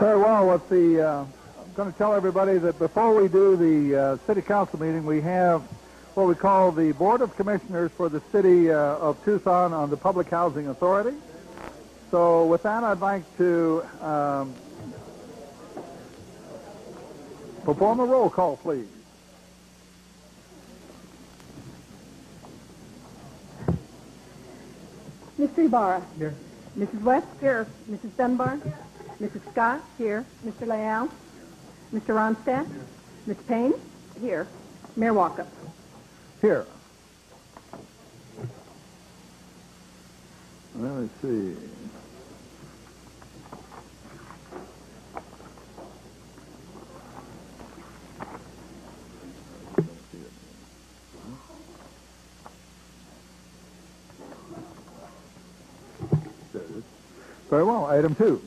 Very well. I'm going to tell everybody that before we do the city council meeting, we have what we call the Board of Commissioners for the City of Tucson on the Public Housing Authority. So with that, I'd like to perform a roll call, please. Mr. Ibarra. Here. Mrs. West. Here. Mrs. Dunbar. Mrs. Scott. Here. Mr. Leal. Mr. Ronstadt. Here. Ms. Payne. Here. Mayor Walkup. Here. Let me see. Very well. Item 2.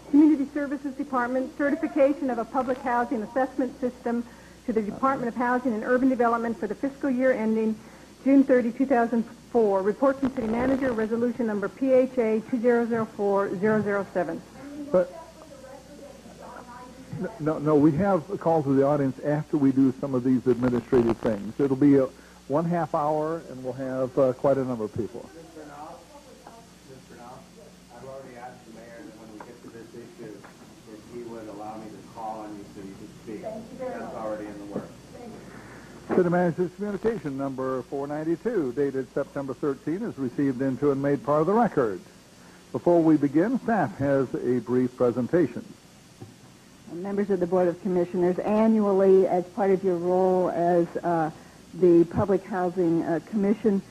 Community Services Department certification of a public housing assessment system to the Department of Housing and Urban Development for the fiscal year ending June 30, 2004. Report from City Manager, resolution number PHA 2004-007. But no, we have a call to the audience after we do some of these administrative things. It'll be a 1/2 hour, and we'll have quite a number of people. Mr. Bernal, I've already asked the mayor that when we get to this issue, if he would allow me to call on you so you could speak. That's already in the works. City Manager's communication number 492, dated September 13, is received into and made part of the record. Before we begin, staff has a brief presentation. Members of the Board of Commissioners, annually, as part of your role as the Public Housing Commission,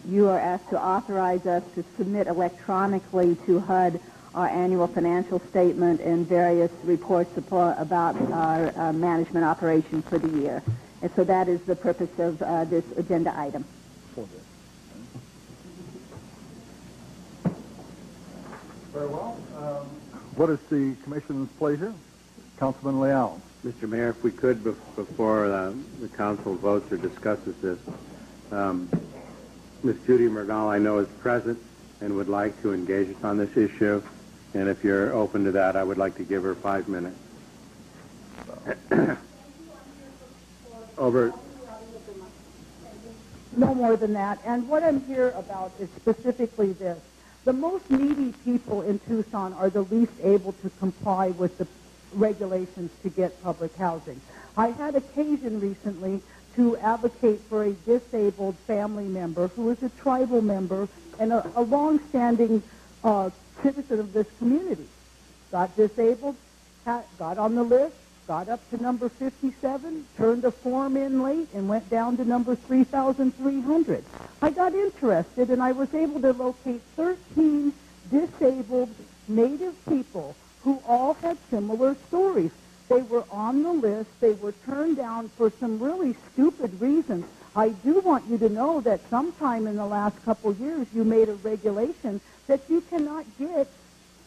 you are asked to authorize us to submit electronically to HUD our annual financial statement and various reports about our management operation for the year. And so that is the purpose of this agenda item. Very well. What is the Commission's pleasure? Councilman Leal. Mr. Mayor, if we could, before the council votes or discusses this, Ms. Judy Bernal, I know, is present and would like to engage us on this issue. And if you're open to that, I would like to give her 5 minutes. Over. No more than that. And what I'm here about is specifically this. The most needy people in Tucson are the least able to comply with the regulations to get public housing. I had occasion recently to advocate for a disabled family member who is a tribal member and a long-standing citizen of this community. Got disabled, got on the list, got up to number 57, turned a form in late, and went down to number 3,300. I got interested, and I was able to locate 13 disabled Native people who all had similar stories. They were on the list. They were turned down for some really stupid reasons. I do want you to know that sometime in the last couple years you made a regulation that you cannot get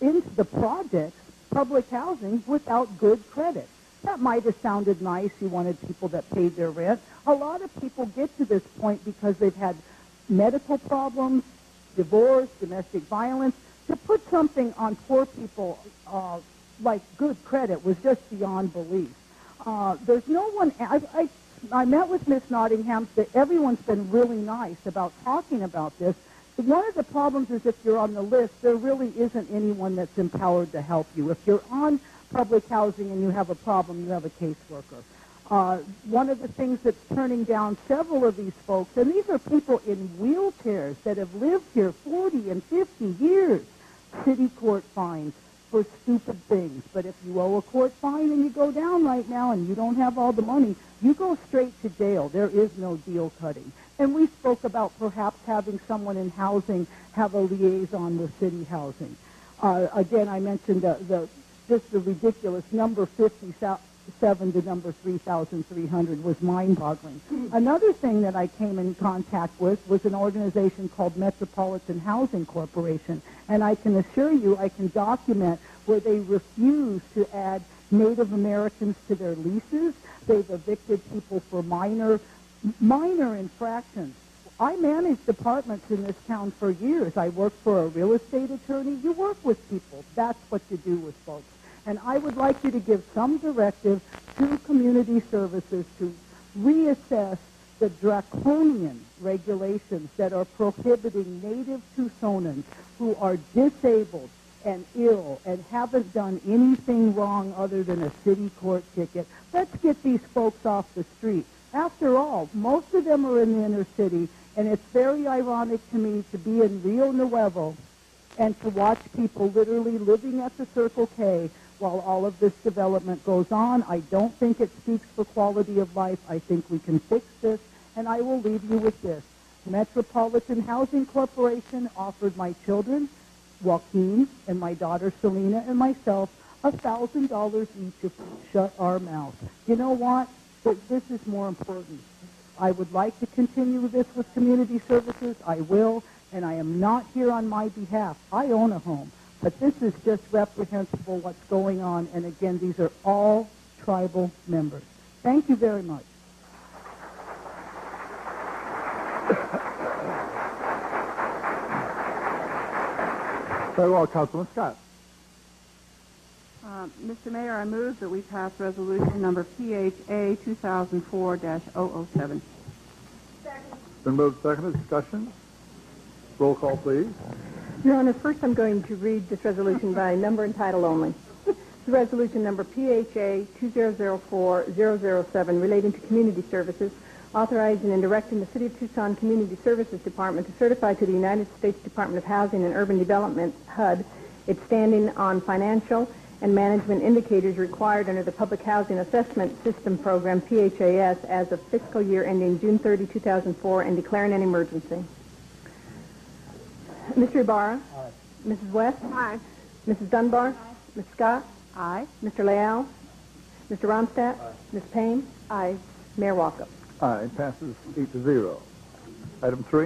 into the projects, public housing, without good credit. That might have sounded nice. You wanted people that paid their rent. A lot of people get to this point because they've had medical problems, divorce, domestic violence. To put something on poor people like good credit was just beyond belief. There's no one. I met with Miss Nottingham. Everyone's been really nice about talking about this. But one of the problems is if you're on the list, there really isn't anyone that's empowered to help you. If you're on public housing and you have a problem, you have a caseworker. One of the things that's turning down several of these folks, and these are people in wheelchairs that have lived here 40 and 50 years, city court fines for stupid things. But if you owe a court fine and you go down right now and you don't have all the money, you go straight to jail. There is no deal cutting. And we spoke about perhaps having someone in housing have a liaison with city housing. Again, I mentioned just the ridiculous number 57 to number 3,300 was mind-boggling. Another thing that I came in contact with was an organization called Metropolitan Housing Corporation, and I can assure you, I can document where they refuse to add Native Americans to their leases. They've evicted people for minor infractions. I managed departments in this town for years. I worked for a real estate attorney. You work with people. That's what you do with folks. And I would like you to give some directive to community services to reassess the draconian regulations that are prohibiting native Tucsonans who are disabled and ill and haven't done anything wrong other than a city court ticket. Let's get these folks off the street. After all, most of them are in the inner city, and it's very ironic to me to be in Rio Nuevo and to watch people literally living at the Circle K while all of this development goes on. I don't think it speaks for quality of life. I think we can fix this, and I will leave you with this. Metropolitan Housing Corporation offered my children, Joaquin, and my daughter Celina, and myself $1,000 each if we shut our mouth. You know what? This is more important. I would like to continue this with community services. I will, and I am not here on my behalf. I own a home, but this is just reprehensible what's going on, and again, these are all tribal members. Thank you very much. Very well, Councilman Scott. Mr. Mayor, I move that we pass resolution number PHA 2004-007. Been moved, seconded. Discussion. Roll call, please. Your Honor, first I'm going to read this resolution by number and title only. This is resolution number PHA 2004-007 relating to community services, authorizing and directing the City of Tucson Community Services Department to certify to the United States Department of Housing and Urban Development, HUD, its standing on financial and management indicators required under the Public Housing Assessment System Program, PHAS, as of fiscal year ending June 30, 2004, and declaring an emergency. Mr. Ibarra? Aye. Mrs. West? Aye. Mrs. Dunbar? Aye. Ms. Scott? Aye. Mr. Leal? Mr. Ronstadt? Aye. Ms. Payne? Aye. Mayor Walkup? Aye. Passes 8-0. Item 3.